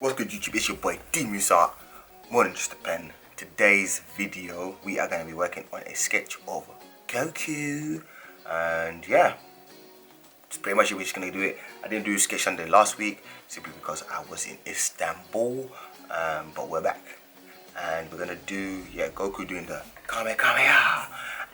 What's good, YouTube? It's your boy DeMoose, more than just a pen. Today's video, we are going to be working on a sketch of Goku, and yeah, it's pretty much we're just going to do it. I didn't do Sketch Sunday last week simply because I was in Istanbul, but we're back, and we're going to do Goku doing the Kamehameha,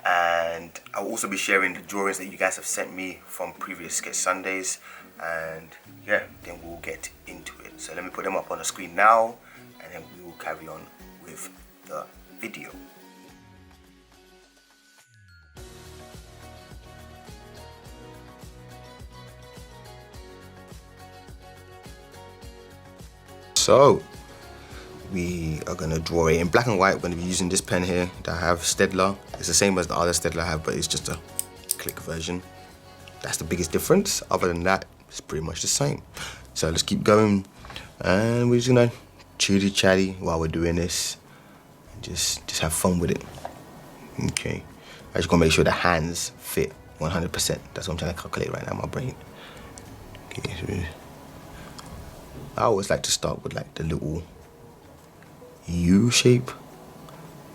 and I'll also be sharing the drawings that you guys have sent me from previous Sketch Sundays. And yeah, then we'll get into it. So let me put them up on the screen now, and then we will carry on with the video. So we are gonna draw it in black and white. We're gonna be using this pen here that I have, Stedler. It's the same as the other Stedler I have, but it's just a click version. That's the biggest difference. Other than that, it's pretty much the same. So let's keep going, and we're just gonna chitty chatty while we're doing this, and just have fun with it. Okay, I just gotta make sure the hands fit 100%. That's what I'm trying to calculate right now in my brain. Okay, so I always like to start with like the little U shape,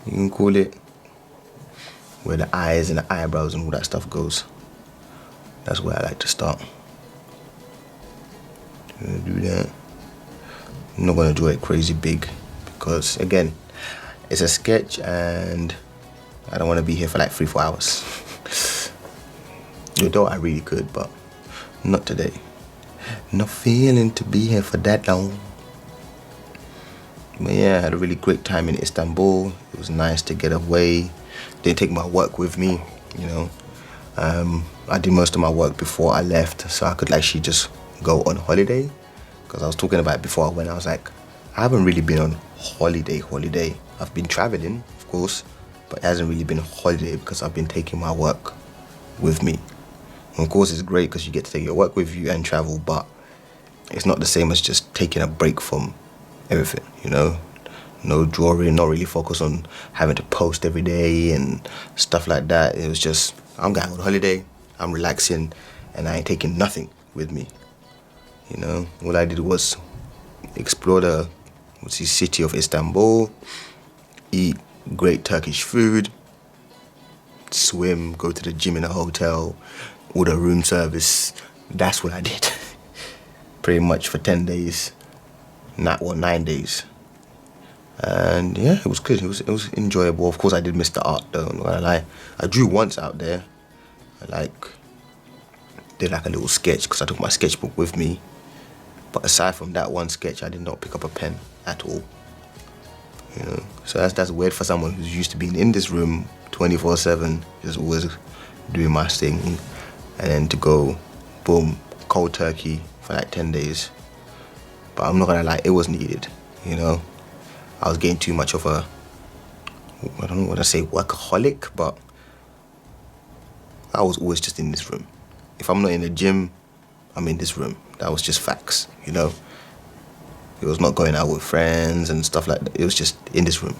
you can call it, where the eyes and the eyebrows and all that stuff goes. That's where I like to start. Do that. I'm not gonna draw it crazy big because again, it's a sketch and I don't want to be here for like 3-4 hours. Though I really could, but not today. Not feeling to be here for that long. But yeah, I had a really great time in Istanbul. It was nice to get away. Didn't take my work with me, you know. I did most of my work before I left, so I could actually just go on holiday. Because I was talking about it before I went, I was like, I haven't really been on holiday. I've been traveling, of course, but it hasn't really been a holiday because I've been taking my work with me. And of course, it's great because you get to take your work with you and travel, but it's not the same as just taking a break from everything, you know? No drawing, not really focus on having to post every day and stuff like that. It was just, I'm going on holiday, I'm relaxing, and I ain't taking nothing with me. You know, all I did was explore the city of Istanbul, eat great Turkish food, swim, go to the gym in a hotel, order room service. That's what I did. Pretty much for 10 days, 9 days. And yeah, it was good. It was enjoyable. Of course, I did miss the art though. I'm not gonna lie. I drew once out there. I did like a little sketch because I took my sketchbook with me. But aside from that one sketch, I did not pick up a pen at all. You know, so that's weird for someone who's used to being in this room 24/7, just always doing my thing, and then to go, boom, cold turkey for like 10 days. But I'm not gonna lie, it was needed. You know, I was getting too much of a, I don't know what I say, workaholic, but I was always just in this room. If I'm not in the gym, I'm in this room. That was just facts, you know. It was not going out with friends and stuff like that. It was just in this room.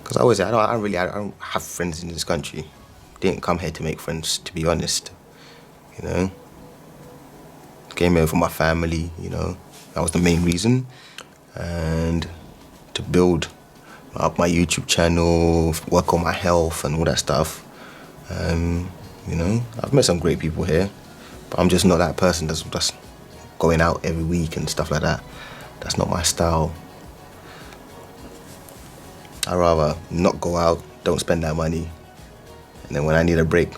Because I always say, I don't have friends in this country. Didn't come here to make friends, to be honest. You know. Came here for my family, you know. That was the main reason. And to build up my YouTube channel, work on my health and all that stuff. You know, I've met some great people here, but I'm just not that person that's going out every week and stuff like that. That's not my style. I'd rather not go out, don't spend that money, and then when I need a break,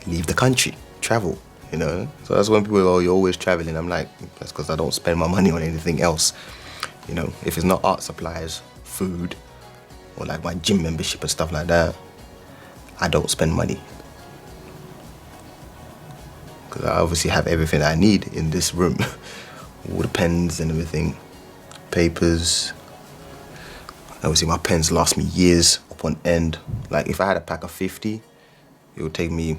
leave the country, travel, you know. So that's when people go, oh, you're always traveling. I'm like, that's because I don't spend my money on anything else. You know, if it's not art supplies, food, or like my gym membership and stuff like that, I don't spend money. Because I obviously have everything I need in this room. All the pens and everything, papers. Obviously my pens last me years upon end. Like if I had a pack of 50, it would take me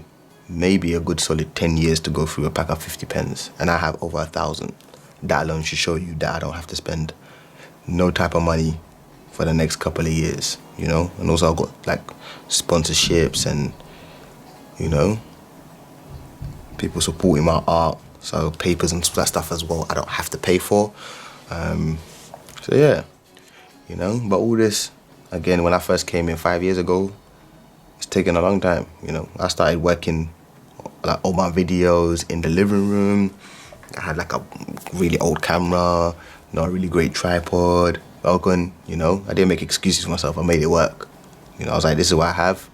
maybe a good solid 10 years to go through a pack of 50 pens. And I have over 1,000. That alone should show you that I don't have to spend no type of money for the next couple of years, you know. And also I've got like sponsorships and, you know, people supporting my art, so papers and that stuff as well I don't have to pay for. So yeah, you know, but all this, again, when I first came in 5 years ago, it's taken a long time. You know, I started working like all my videos in the living room. I had like a really old camera, you know, a really great tripod, Falcon, you know. I didn't make excuses for myself, I made it work. You know, I was like, this is what I have,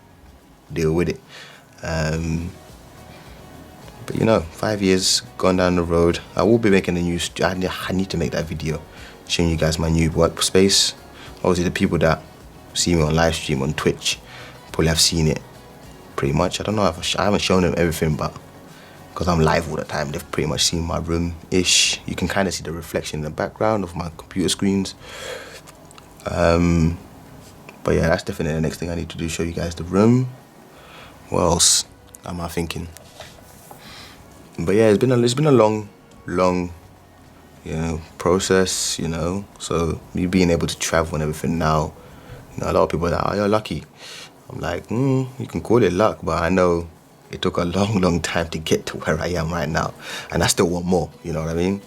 deal with it. But you know, 5 years gone down the road, I will be making a new, I need to make that video showing you guys my new workspace. Obviously the people that see me on live stream on Twitch probably have seen it pretty much. I don't know if I haven't shown them everything, but because I'm live all the time, they've pretty much seen my room-ish. You can kind of see the reflection in the background of my computer screens. But yeah, that's definitely the next thing I need to do, show you guys the room. What else am I thinking? But yeah, it's been a long, you know, process, you know. So me being able to travel and everything now, you know, a lot of people are like, oh, you're lucky. I'm like, you can call it luck, but I know it took a long time to get to where I am right now, and I still want more, you know what I mean?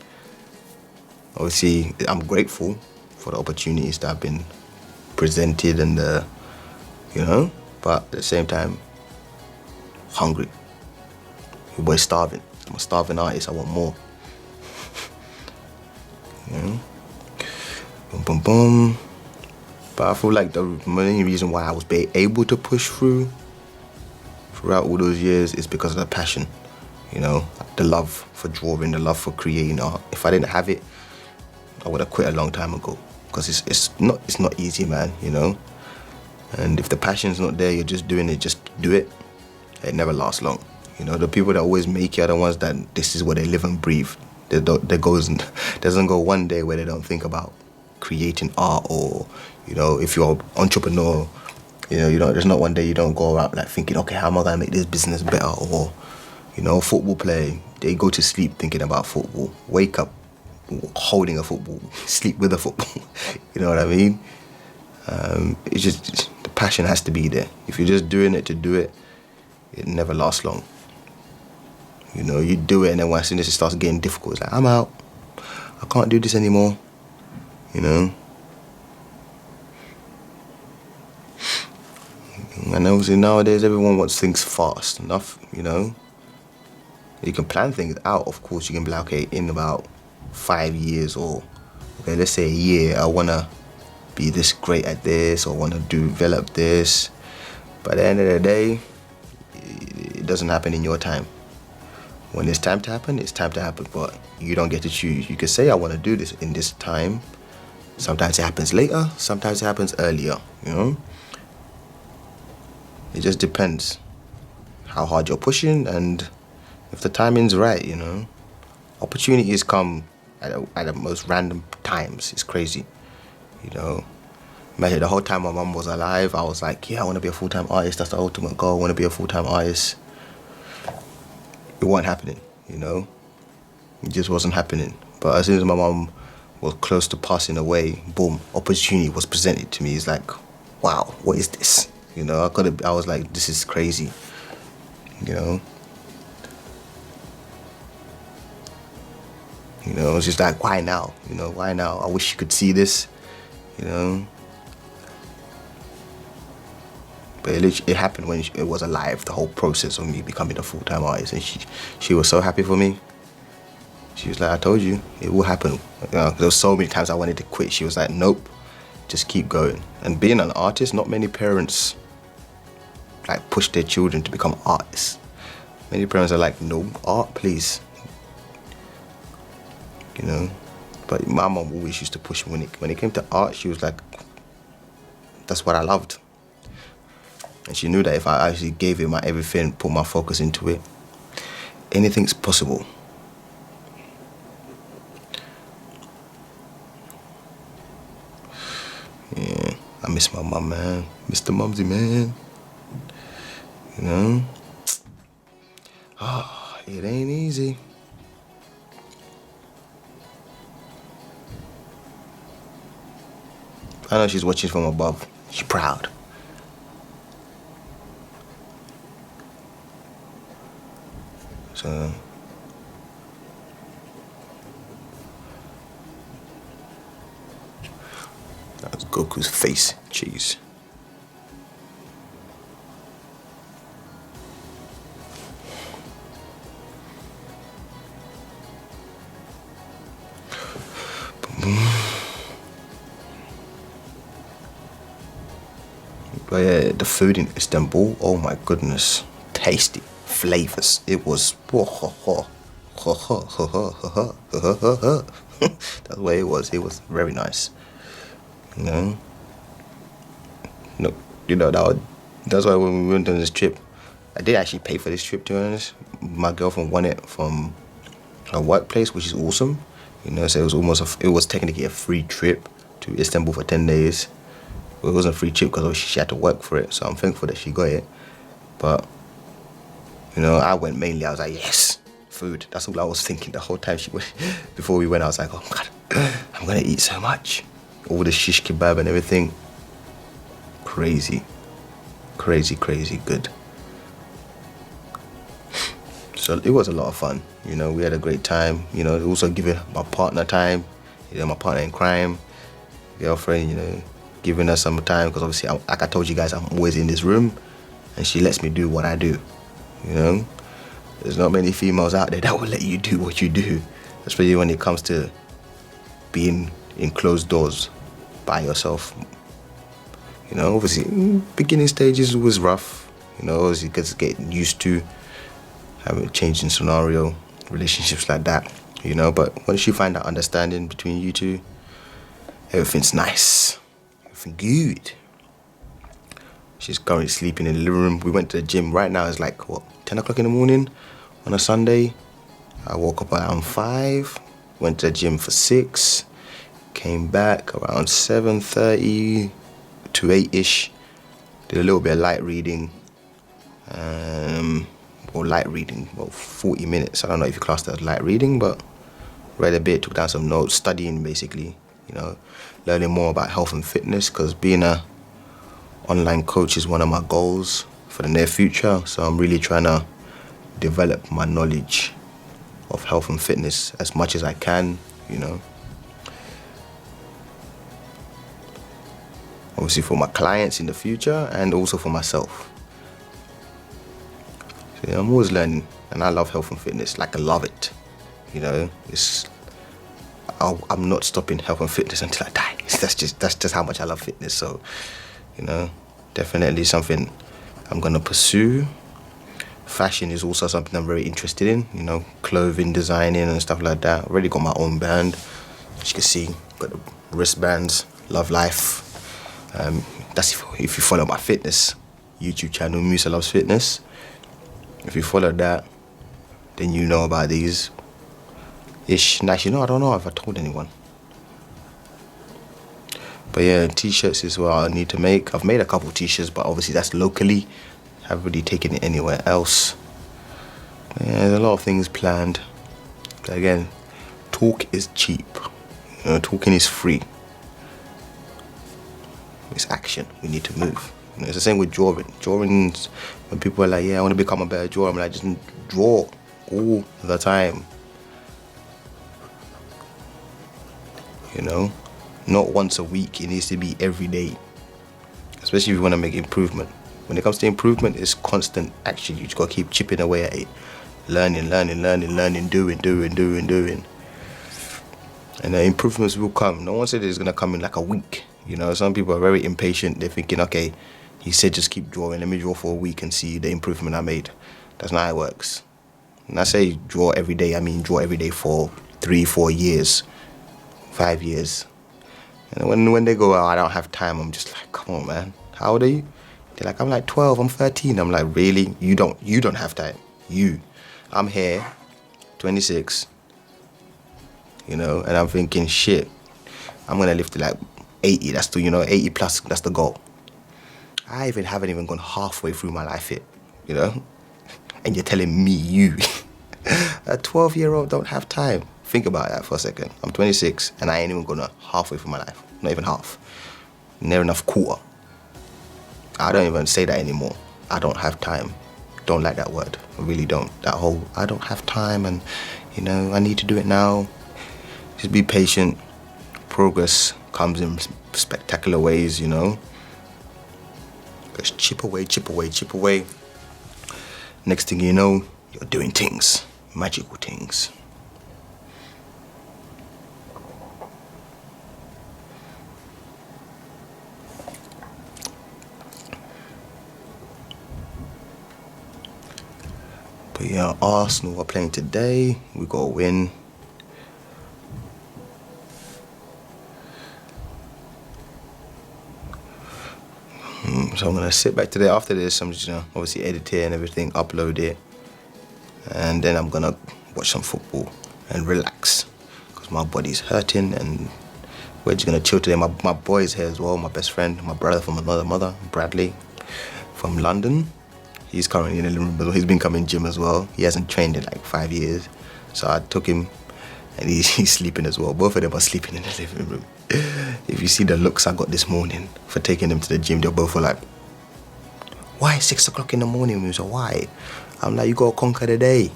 Obviously, I'm grateful for the opportunities that have been presented and you know, but at the same time, hungry. Your boy's starving. I'm a starving artist, I want more. You know? Boom, boom, boom. But I feel like the main reason why I was able to push through throughout all those years is because of the passion, you know, the love for drawing, the love for creating art. If I didn't have it, I would have quit a long time ago, because it's not easy, man, you know. And if the passion's not there, you're just doing it just to do it, it never lasts long. You know, the people that always make it are the ones that this is what they live and breathe. Doesn't go one day where they don't think about creating art, or, you know, if you're an entrepreneur, you know, there's not one day you don't go out like thinking, okay, how am I gonna make this business better? Or, you know, football player, they go to sleep thinking about football, wake up holding a football, sleep with a football. You know what I mean? It's just, the passion has to be there. If you're just doing it to do it, it never lasts long. You know, you do it, and then as soon as it starts getting difficult, it's like, I'm out, I can't do this anymore, you know. And obviously nowadays everyone wants things fast enough, you know. You can plan things out, of course. You can be like, okay, in about 5 years, or okay, let's say a year, I wanna be this great at this, or wanna develop this. But at the end of the day, it doesn't happen in your time. When it's time to happen, it's time to happen, but you don't get to choose. You can say, I wanna do this in this time. Sometimes it happens later, sometimes it happens earlier, you know. It just depends how hard you're pushing and if the timing's right, you know. Opportunities come at the most random times. It's crazy, you know. Imagine the whole time my mum was alive, I was like, yeah, I want to be a full-time artist. That's the ultimate goal. I want to be a full-time artist. It wasn't happening, you know. It just wasn't happening. But as soon as my mum was close to passing away, boom, opportunity was presented to me. It's like, wow, what is this? You know, I was like, this is crazy, you know. You know, it's just like, why now? You know, why now? I wish you could see this, you know. But it happened when it was alive, the whole process of me becoming a full-time artist. And she was so happy for me. She was like, I told you, it will happen. You know, there was so many times I wanted to quit. She was like, nope, just keep going. And being an artist, not many parents like push their children to become artists. Many parents are like, no, art, please. You know, but my mom always used to push me. When it came to art, she was like, that's what I loved. And she knew that if I actually gave it my everything, put my focus into it, anything's possible. Yeah, I miss my mom, man. Mr. Mumsy, man. You know? Oh, it ain't easy. I know she's watching from above. She's proud. So That was Goku's face. Jeez. But yeah, the food in Istanbul, oh my goodness, tasty flavors. It was that's what it was. It was very nice. You know, no, you know that's why when we went on this trip, I did actually pay for this trip. To be honest, my girlfriend won it from her workplace, which is awesome. You know, so it was technically a free trip to Istanbul for 10 days. Well, it wasn't a free trip because obviously she had to work for it, so I'm thankful that she got it. But you know, I went mainly. I was like, yes, food. That's all I was thinking the whole time. Before we went, I was like, oh God, I'm gonna eat so much. All the shish kebab and everything. Crazy, crazy, crazy good. So it was a lot of fun. You know, we had a great time. You know, also giving my partner time. You know, my partner in crime, girlfriend. You know, giving her some time because obviously, like I told you guys, I'm always in this room, and she lets me do what I do. You know, there's not many females out there that will let you do what you do, especially when it comes to being in closed doors by yourself. You know, obviously, beginning stages was rough. You know, obviously, because getting used to having a changing scenario, relationships like that. You know, but once you find that understanding between you two, everything's nice, everything good. She's currently sleeping in the living room. We went to the gym. Right now it's like, what, 10 o'clock in the morning on a Sunday. I woke up around 5, went to the gym for 6, came back around 7:30 to 8-ish. Did a little bit of light reading. Well, 40 minutes. I don't know if you class that as light reading, but read a bit, took down some notes, studying basically, you know, learning more about health and fitness, because being a online coach is one of my goals for the near future. So I'm really trying to develop my knowledge of health and fitness as much as I can, you know. Obviously for my clients in the future and also for myself. So yeah, I'm always learning, and I love health and fitness. Like, I love it, you know. I'm not stopping health and fitness until I die. That's just how much I love fitness. So, you know, definitely something I'm gonna pursue. Fashion is also something I'm very interested in, you know, clothing designing and stuff like that. I've already got my own brand, as you can see, got the wristbands, Love Life. That's if you follow my fitness YouTube channel, Musa Loves Fitness. If you follow that, then you know about these ish. Actually, no, I don't know if I told anyone. But yeah, t-shirts is what I need to make. I've made a couple t-shirts, but obviously that's locally. I haven't really taken it anywhere else. Yeah, there's a lot of things planned. But again, talk is cheap. You know, talking is free. It's action. We need to move. You know, it's the same with drawing. Drawings, when people are like, yeah, I want to become a better drawer, I'm like, just draw all the time. You know? Not once a week, it needs to be every day. Especially if you want to make improvement. When it comes to improvement, it's constant action. You just got to keep chipping away at it. Learning, doing. And the improvements will come. No one said it's going to come in like a week. You know, some people are very impatient. They're thinking, okay, he said just keep drawing. Let me draw for a week and see the improvement I made. That's not how it works. When I say draw every day, I mean draw every day for 3-4 years, 5 years. And when they go, oh, I don't have time, I'm just like, come on, man. How old are you? They're like, I'm like 12, I'm 13. I'm like, really? You don't have time. I'm here, 26, you know, and I'm thinking, shit, I'm gonna live to like 80. That's the, 80 plus, that's the goal. I haven't even gone halfway through my life yet, you know? And you're telling me a 12-year-old don't have time. Think about that for a second. I'm 26 and I ain't even gone halfway through my life. Not even half. Near enough quarter. I don't even say that anymore. I don't have time. Don't like that word. I really don't. That whole, I don't have time and, I need to do it now. Just be patient. Progress comes in spectacular ways, you know. Just chip away, chip away, chip away. Next thing you know, you're doing things, magical things. But yeah, Arsenal are playing today. We got a win. So I'm gonna sit back today. After this, I'm just gonna obviously edit it and everything, upload it, and then I'm gonna watch some football and relax because my body's hurting. And we're just gonna chill today. My boy's here as well. My best friend, my brother from another mother, Bradley, from London. He's currently in the living room. He's been coming gym as well. He hasn't trained in like 5 years, so I took him, and he's sleeping as well. Both of them are sleeping in the living room. If you see the looks I got this morning for taking them to the gym, they both were like, "Why 6 o'clock in the morning?" We was like, "Why?" I'm like, "You gotta conquer the day."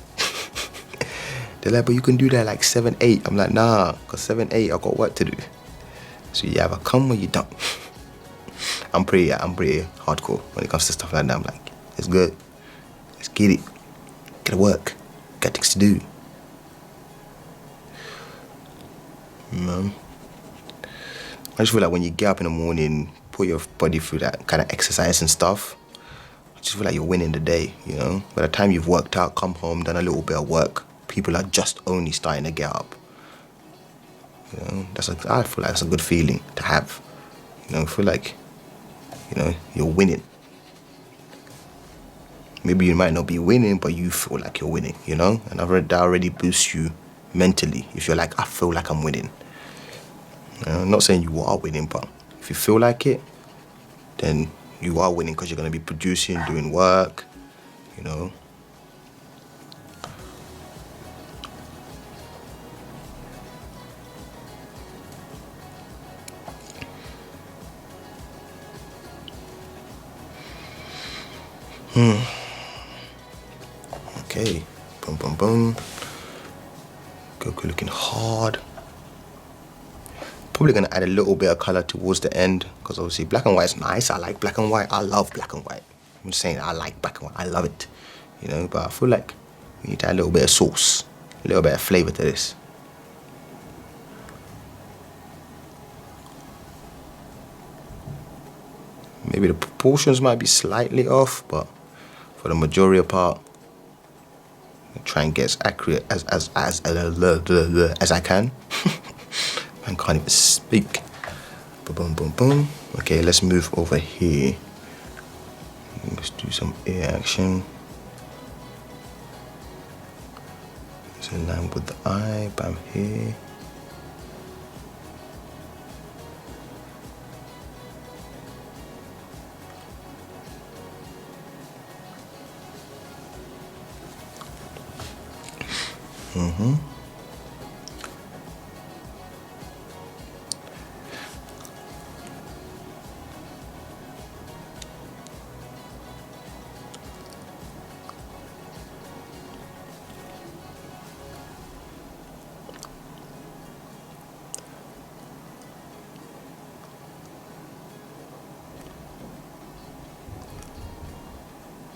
They're like, "But you can do that like 7, 8. I'm like, "Nah, cause 7, 8 I got work to do." So you either come or you don't. I'm pretty hardcore when it comes to stuff like that. I'm like, it's good. Let's get it. Get to work. Got things to do. I just feel like when you get up in the morning, put your body through that kind of exercise and stuff, I just feel like you're winning the day, you know? By the time you've worked out, come home, done a little bit of work, people are just only starting to get up. You know, I feel like that's a good feeling to have. You know, I feel like, you know, you're winning. Maybe you might not be winning, but you feel like you're winning, you know? And that already boosts you mentally if you're like, I feel like I'm winning. You know, I'm not saying you are winning, but if you feel like it, then you are winning because you're going to be producing, doing work, you know. Okay, boom, boom, boom. Goku looking hard. Probably gonna add a little bit of color towards the end because obviously black and white is nice. I like black and white. I love black and white. I'm just saying I like black and white. I love it, you know. But I feel like we need to add a little bit of sauce, a little bit of flavor to this. Maybe the proportions might be slightly off, but for the majority of part, I'll try and get as accurate as I can. I can't even speak. Boom, boom, boom. Okay, let's move over here. Let's do some ear action. It's in line with the eye, bam, here.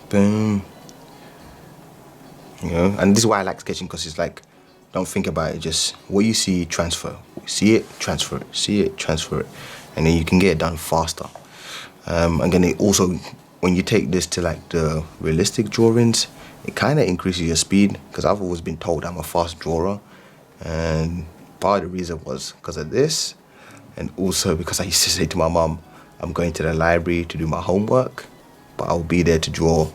Boom. You know, and this is why I like sketching, because it's like, don't think about it, just what you see, transfer. See it, transfer it. See it, transfer it. And then you can get it done faster. And then it also, when you take this to like the realistic drawings, it kind of increases your speed, because I've always been told I'm a fast drawer. And part of the reason was because of this, and also because I used to say to my mum, I'm going to the library to do my homework, but I'll be there to draw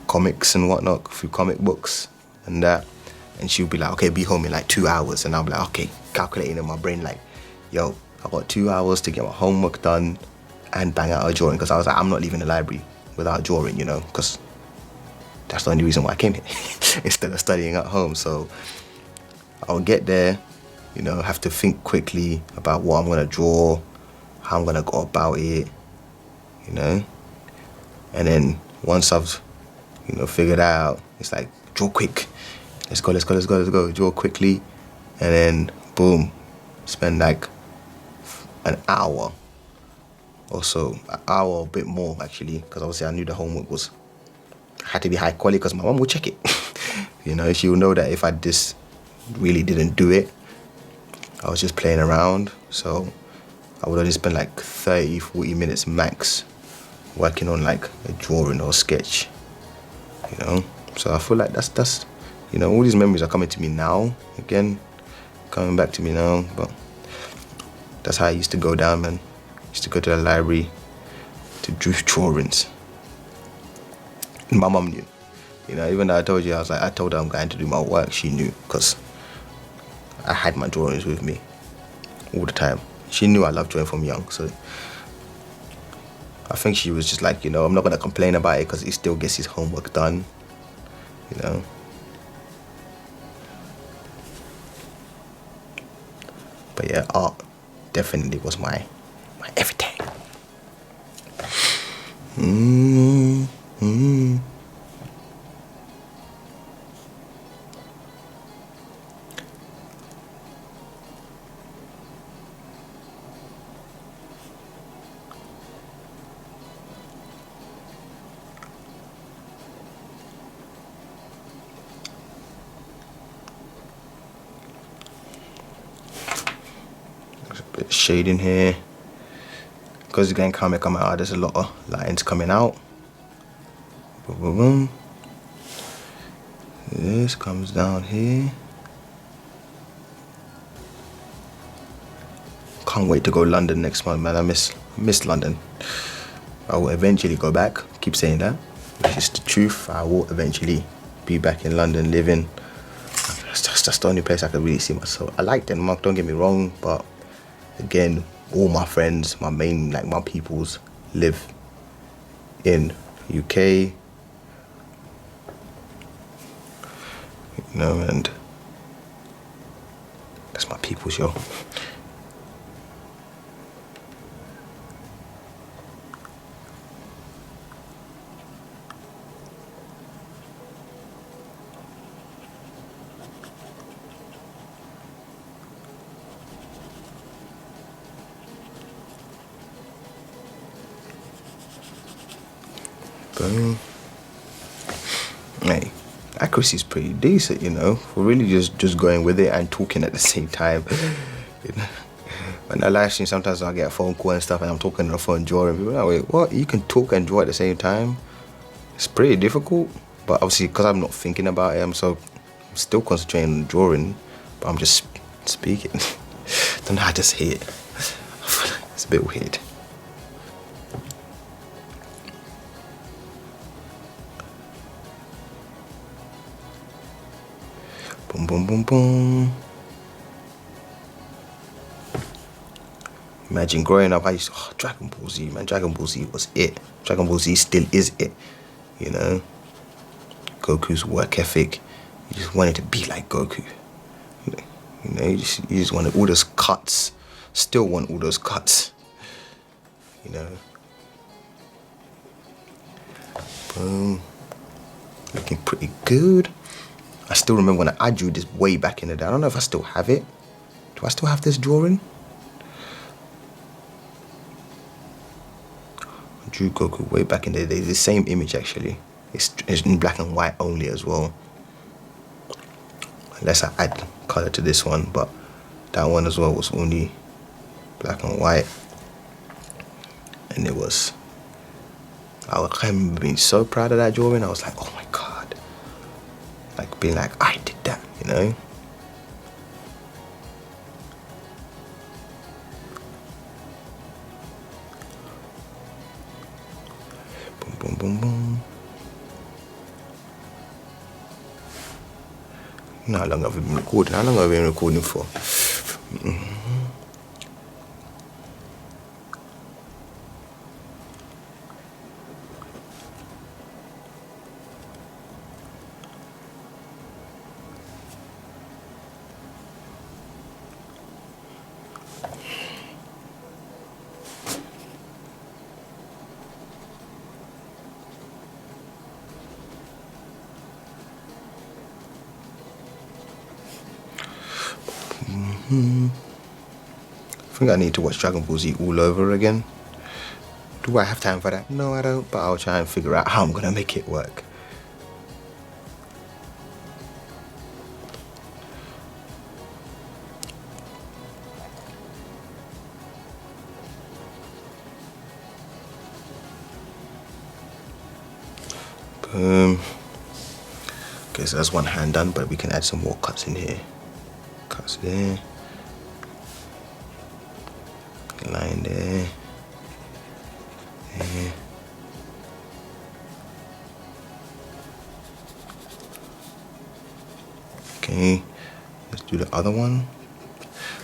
comics and whatnot, through comic books and that. And she'll be like, okay, be home in like 2 hours. And I'll be like, okay, calculating in my brain like, yo, I got 2 hours to get my homework done and bang out a drawing. Because I was like, I'm not leaving the library without drawing, you know, because that's the only reason why I came here instead of studying at home. So I'll get there, you know, have to think quickly about what I'm going to draw, how I'm going to go about it, you know. And then once I've, you know, figured out, it's like, draw quick. Let's go. Draw quickly. And then, boom, spend like an hour or so, an hour or a bit more actually, because obviously I knew the homework had to be high quality because my mom would check it. You know, she would know that if I just really didn't do it, I was just playing around. So I would only spend like 30-40 minutes max working on like a drawing or sketch, you know. So I feel like that's you know, all these memories are coming to me now again, coming back to me now. But that's how I used to go down, man. I used to go to the library to do drawings. My mum knew, you know, even though I told you, I told her I'm going to do my work, she knew, because I had my drawings with me all the time. She knew I loved drawing from young, so I think she was just like, you know, I'm not going to complain about it because he still gets his homework done, you know. But yeah, art definitely was my everything. There's a bit of shade in here. Because it's getting coming out, there's a lot of lines coming out. Boom, boom, boom. This comes down here. Can't wait to go London next month, man. I miss London. I will eventually go back. Keep saying that. It's just the truth. I will eventually be back in London living. That's the only place I could really see myself. I like Denmark, don't get me wrong, but again, all my friends, my peoples live in UK, you know, and that's my peoples, yo. Boom. Hey, accuracy is pretty decent, you know. We're really just going with it and talking at the same time. You know? When I live stream, sometimes I get a phone call and stuff, and I'm talking on the phone drawing. People are like, wait, what? You can talk and draw at the same time? It's pretty difficult, but obviously because I'm not thinking about it, I'm still concentrating on drawing, but I'm just speaking. Don't know how to say it. It's a bit weird. Boom, boom, boom, boom. Imagine growing up, I used to, Dragon Ball Z, man. Dragon Ball Z was it. Dragon Ball Z still is it, you know. Goku's work ethic, you just wanted to be like Goku. You know, you just wanted all those cuts. Still want all those cuts, you know. Boom. Looking pretty good. I still remember when I drew this way back in the day. I don't know if I still have it. Do I still have this drawing? I drew Goku way back in the day. The same image actually. It's in black and white only as well. Unless I add color to this one, but that one as well was only black and white. And it was, I remember being so proud of that drawing. I was like, oh my God. Like being like, I did that, you know? Boom, boom, boom, boom. How long have we been recording? How long have we been recording for? think I need to watch Dragon Ball Z all over again. Do I have time for that? No, I don't, but I'll try and figure out how I'm gonna make it work. Boom. Okay, so that's one hand done, but we can add some more cuts in here. Cuts there. Line there. There. Okay, let's do the other one.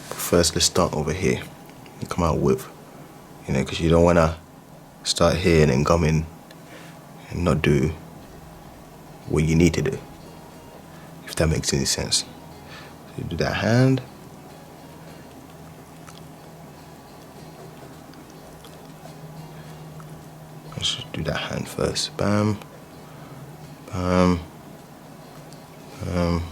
But first, let's start over here and come out with, you know, because you don't want to start here and then come in and not do what you need to do, if that makes any sense. So you do that hand. Let's just do that hand first. Bam, bam, bam.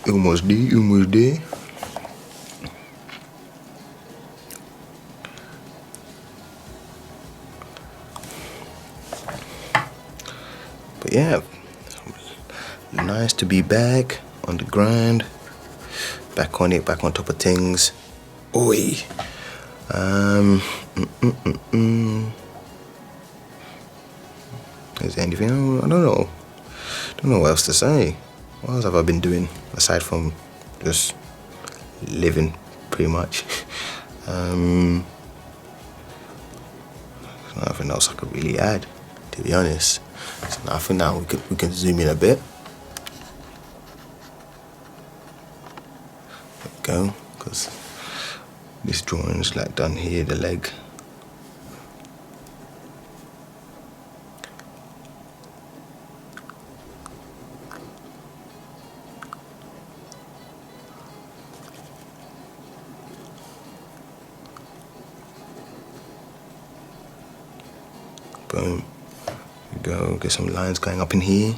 Almost there, almost there. But yeah, nice to be back on the grind, back on it, back on top of things. Oi. Is there anything? I don't know. Don't know what else to say. What else have I been doing aside from just living, pretty much? Nothing else I could really add, to be honest. So now I think now we can zoom in a bit. There we go, because this drawing is like done here, the leg. Boom. There we go. Get some lines going up in here.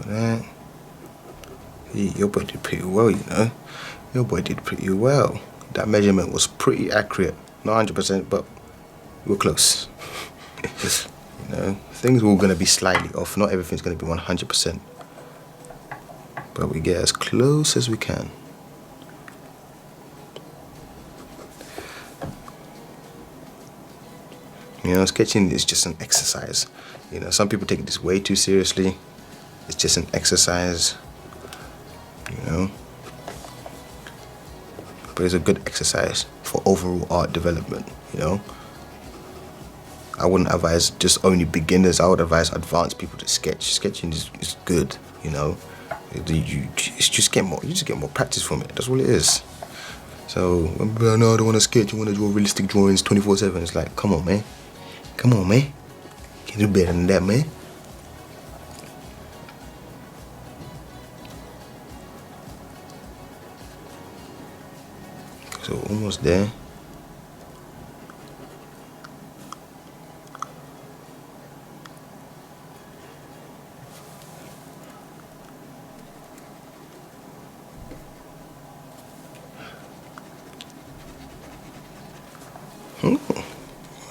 That. Your boy did pretty well, you know. Your boy did pretty well. That measurement was pretty accurate. Not 100%, but we were close. You know, things were going to be slightly off. Not everything's going to be 100%. But we get as close as we can. You know, sketching is just an exercise. You know, some people take this way too seriously. It's just an exercise, you know. But it's a good exercise for overall art development, you know. I wouldn't advise just only beginners. I would advise advanced people to sketch. Sketching is good, You know, it's just get more. You just get more practice from it. That's all it is. So when people are, no, I don't want to sketch. I want to draw realistic drawings 24/7. It's like, come on, man. Come on, man. You can do better than that, man. So almost there.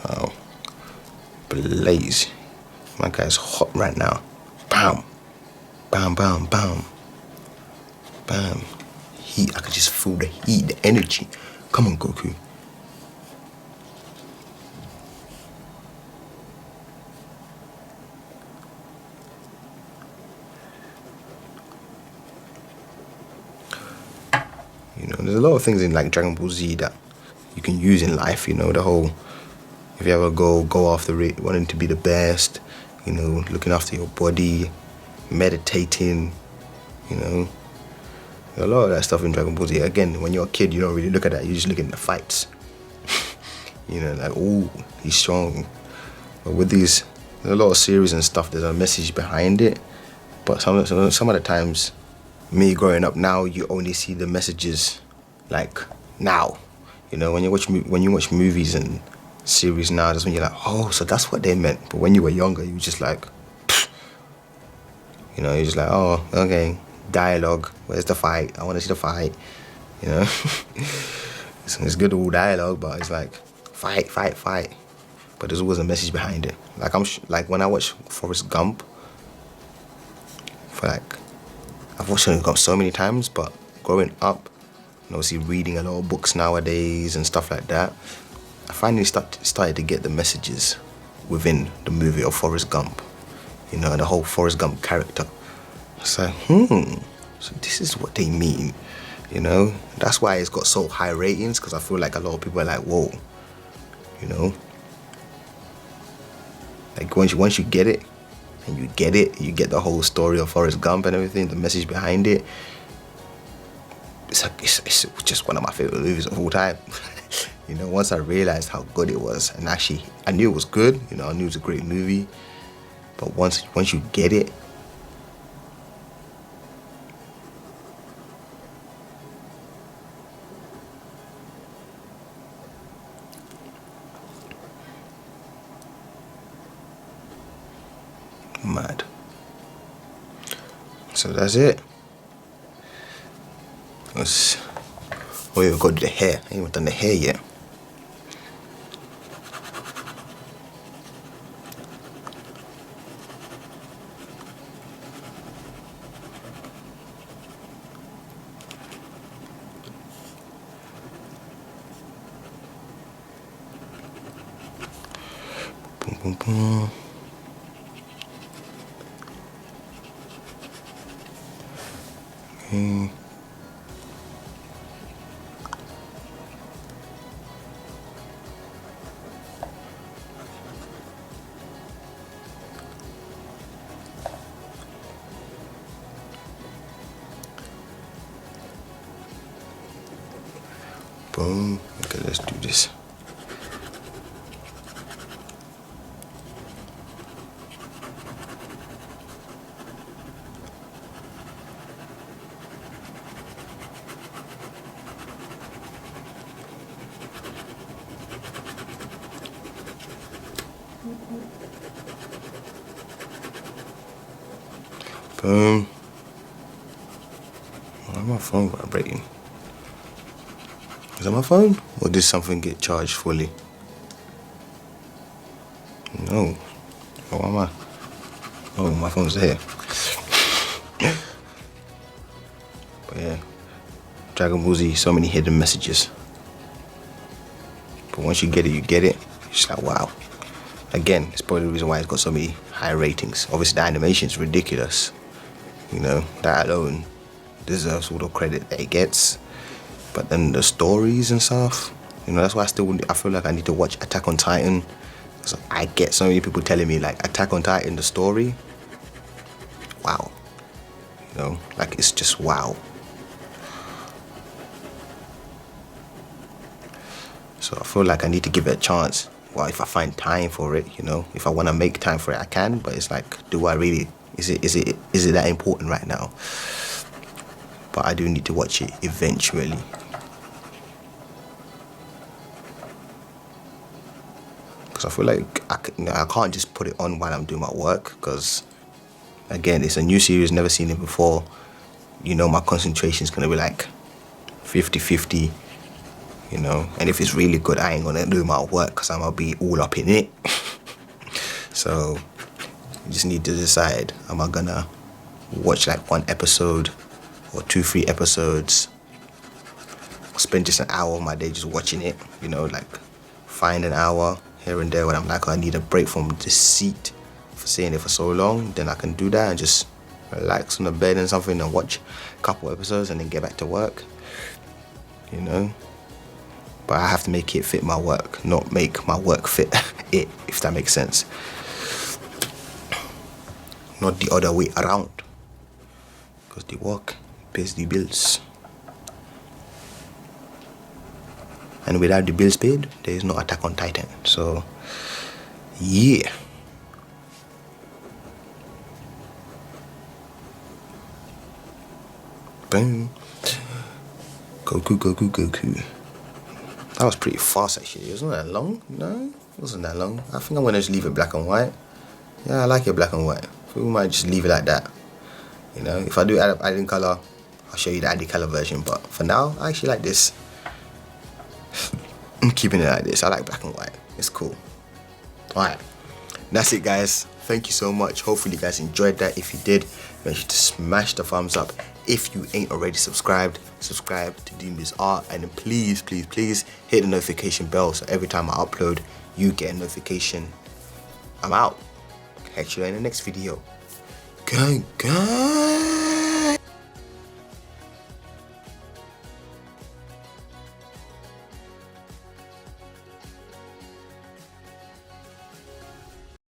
Wow. Blaze. My guy's hot right now. Bam. Bam, bam, bam. Bam. Heat. I can just feel the heat, the energy. Come on, Goku. You know, there's a lot of things in like Dragon Ball Z that you can use in life. You know, the whole, if you ever go after it, wanting to be the best. You know, looking after your body, meditating. You know, a lot of that stuff in Dragon Ball Z. Again, when you're a kid, you don't really look at that. You just look at the fights. You know, like, oh, he's strong. But with these, there's a lot of series and stuff. There's a message behind it. But some of the times, me growing up now, you only see the messages like now. You know, when you watch movies and series now, that's when you're like, oh, so that's what they meant. But when you were younger, you were just like, pfft. You know, you're just like, oh, okay, dialogue. Where's the fight? I want to see the fight. You know, it's good all dialogue, but it's like fight. But there's always a message behind it. Like like when I watch Forrest Gump, I've watched Forrest Gump so many times, but growing up, and obviously reading a lot of books nowadays and stuff like that, I finally started to get the messages within the movie of Forrest Gump. You know, and the whole Forrest Gump character. It's like, so this is what they mean. You know, that's why it's got so high ratings, because I feel like a lot of people are like, whoa. You know, like once you get it, and you get the whole story of Forrest Gump and everything, the message behind it. It's just one of my favorite movies of all time. You know, once I realized how good it was, and actually I knew it was good. You know, I knew it was a great movie. But once you get it, mad. So that's it. Oh yeah, we've got to do the hair. I ain't even done the hair yet. Boom, boom, boom. Okay. Boom. Okay, let's do this. Boom. Why is my phone vibrating? Is that my phone? Or did something get charged fully? No. Oh, why am I? Oh, my phone's there. But yeah, Dragon Ball Z, so many hidden messages. But once you get it, you get it. It's like, wow. Again, it's probably the reason why it's got so many high ratings. Obviously, the animation is ridiculous. You know, that alone deserves all the credit that it gets. But then the stories and stuff, you know, that's why I feel like I need to watch Attack on Titan. So I get so many people telling me like Attack on Titan, the story, wow. you know, like it's just wow. So I feel like I need to give it a chance. Well, if I find time for it, you know, if I want to make time for it, I can. But it's like, do I really? Is it that important right now? But I do need to watch it eventually. Because I feel like I can't just put it on while I'm doing my work. Because again, it's a new series, never seen it before. You know, my concentration is gonna be like 50-50. You know, and if it's really good, I ain't gonna do my work because I'm gonna be all up in it. So you just need to decide, am I gonna watch like one episode or 2-3 episodes, spend just an hour of my day just watching it, you know, like find an hour here and there when I'm like, I need a break from the seat for seeing it for so long, then I can do that and just relax on the bed and something and watch a couple episodes and then get back to work, you know. But I have to make it fit my work, not make my work fit it, if that makes sense. Not the other way around. Because the work pays the bills. And without the bills paid, there is no Attack on Titan. So, yeah. Boom. Goku, Goku, Goku. That was pretty fast actually. It wasn't that long. No, it wasn't that long. I think I'm gonna just leave it black and white. Yeah, I like it black and white. We might just leave it like that. You know, if I do add in color, I'll show you the added color version. But for now, I actually like this. I'm keeping it like this. I like black and white. It's cool. Alright, that's it guys. Thank you so much. Hopefully you guys enjoyed that. If you did, make sure to smash the thumbs up. If you ain't already subscribed, subscribe to DeMoose Art, and then please hit the notification bell so every time I upload you get a notification. I'm out. Catch you in the next video. Gang gang.